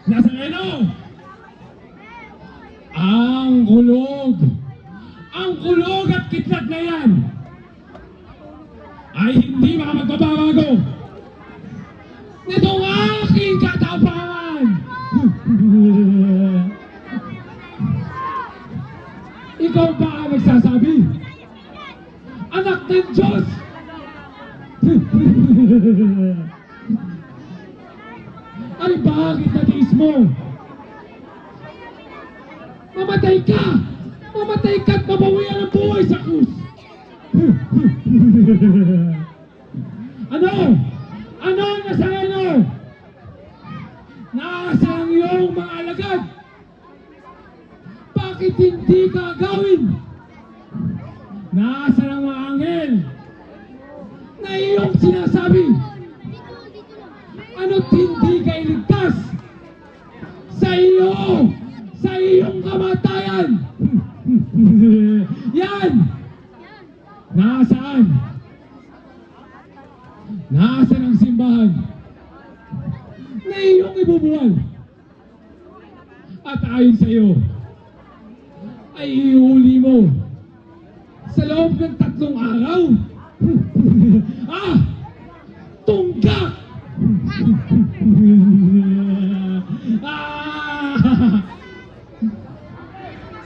Nazareno! Ang kulog! Ang kulog at kitlat na yan ay hindi makapagbabago nitong aking katapangan! Ikaw ba ang nagsasabi? Anak ng Diyos! Ay bakit natiis mo? Mamatay ka! Mamatay ka at mabawian ang buhay sa krus! Ano? Ano, Nazareno? Nasaan ang iyong mga alagad? Bakit hindi ka gawin? Nasaan ang mga anghel na iyong sinasabi? Ano't hindi ka iligtas sa iyong kamatayan? Yan! Nasaan? Nasaan ang simbahan na iyong ibubuwal? At ayon sa iyo, ay ihuli mo sa loob ng 3 araw? Ah!